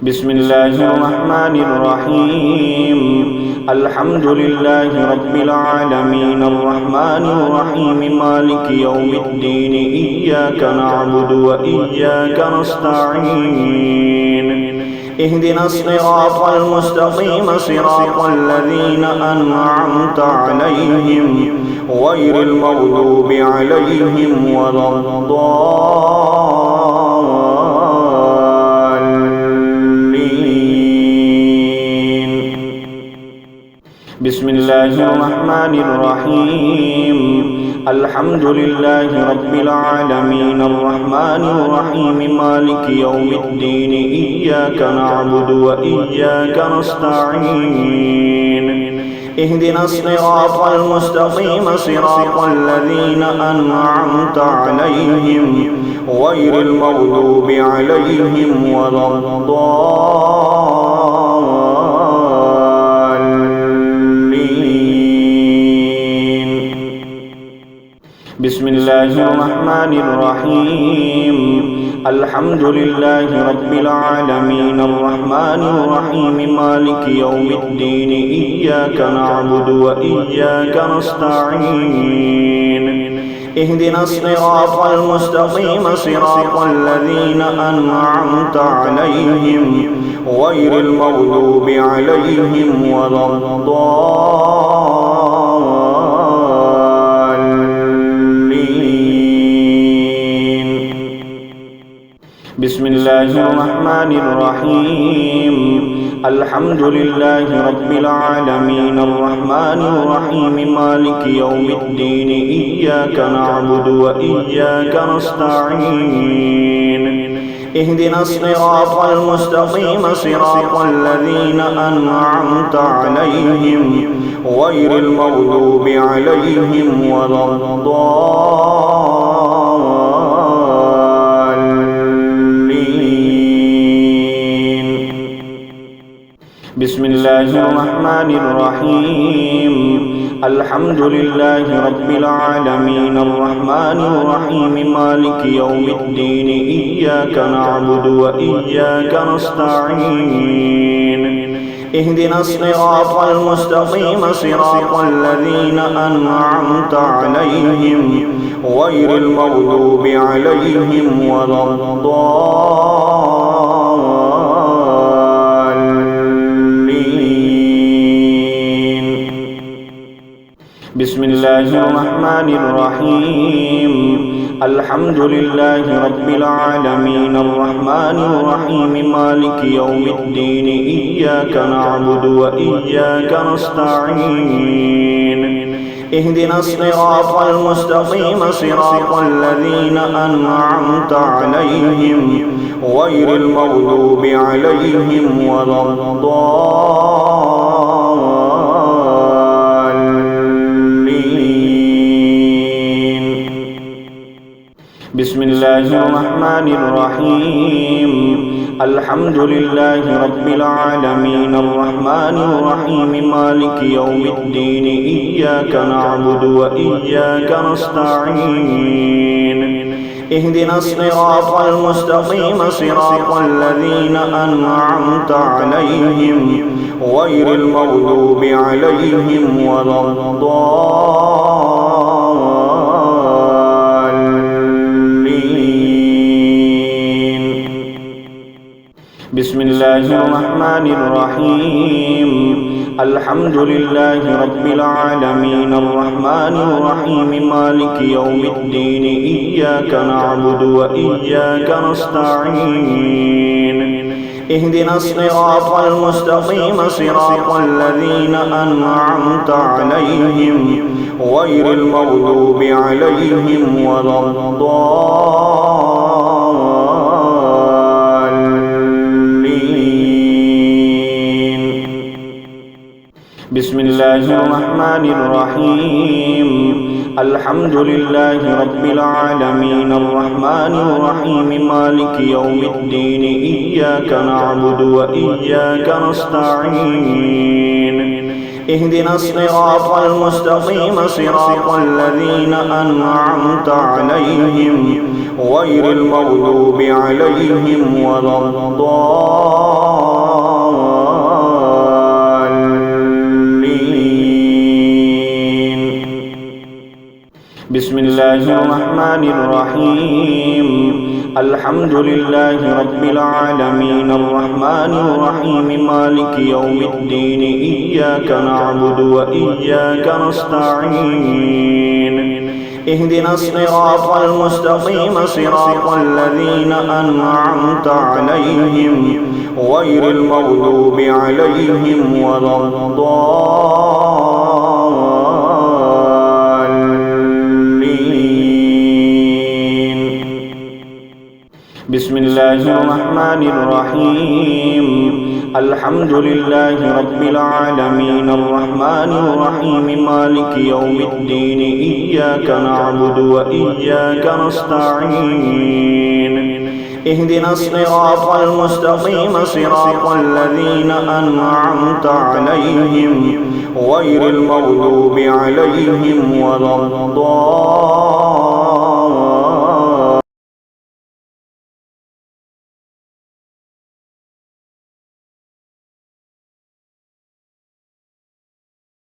بسم الله الرحمن الرحيم الحمد لله رب العالمين الرحمن الرحيم مالك يوم الدين إياك نعبد وإياك نستعين اهدنا الصراط المستقيم صراط الذين أنعمت عليهم غير المغضوب عليهم ولا الضالين. بسم الله الرحمن الرحيم الحمد لله رب العالمين الرحمن الرحيم مالك يوم الدين إياك نعبد وإياك نستعين اهدنا الصراط المستقيم صراط الذين أنعمت عليهم غير المغضوب عليهم ولا الضالين. بسم الله الرحمن الرحيم الحمد لله رب العالمين الرحمن الرحيم مالك يوم الدين إياك نعبد وإياك نستعين اهدنا الصراط المستقيم صراط الذين أنعمت عليهم غير المغضوب عليهم ولا الضالين. بسم الله الرحمن الرحيم الحمد لله رب العالمين الرحمن الرحيم مالك يوم الدين إياك نعبد وإياك نستعين اهدنا الصراط المستقيم صراط الذين أنعمت عليهم غير المغضوب عليهم ولا الضالين. بسم الله الرحمن الرحيم الحمد لله رب العالمين الرحمن الرحيم مالك يوم الدين إياك نعبد وإياك نستعين اهدنا الصراط المستقيم صراط الذين أنعمت عليهم غير المغضوب عليهم ولا الضالين. بسم الله الرحمن الرحيم الحمد لله رب العالمين الرحمن الرحيم مالك يوم الدين إياك نعبد وإياك نستعين اهدنا الصراط المستقيم صراط الذين أنعمت عليهم غير المغضوب عليهم ولا الضالين. بسم الله الرحمن الرحيم الحمد لله رب العالمين الرحمن الرحيم مالك يوم الدين إياك نعبد وإياك نستعين اهدنا الصراط المستقيم صراط الذين أنعمت عليهم غير المغضوب عليهم ولا الضالين. بسم الله الرحمن الرحيم الحمد لله رب العالمين الرحمن الرحيم مالك يوم الدين إياك نعبد وإياك نستعين اهدنا الصراط المستقيم صراط الذين أنعمت عليهم غير المغضوب عليهم ولا الضالين. بسم الله الرحمن الرحيم الحمد لله رب العالمين الرحمن الرحيم مالك يوم الدين إياك نعبد وإياك نستعين اهدنا الصراط المستقيم صراط الذين أنعمت عليهم غير المغضوب عليهم ولا الضالين. الرحمن الرحيم الحمد لله رب العالمين الرحمن الرحيم مالك يوم الدين إياك نعبد وإياك نستعين اهدنا الصراط المستقيم صراط الذين أنعمت عليهم غير المغضوب عليهم ولا الضالين. بسم الله الرحمن الرحيم الحمد لله رب العالمين الرحمن الرحيم مالك يوم الدين إياك نعبد وإياك نستعين اهدنا الصراط المستقيم صراط الذين أنعمت عليهم غير المغضوب عليهم ولا الضالين.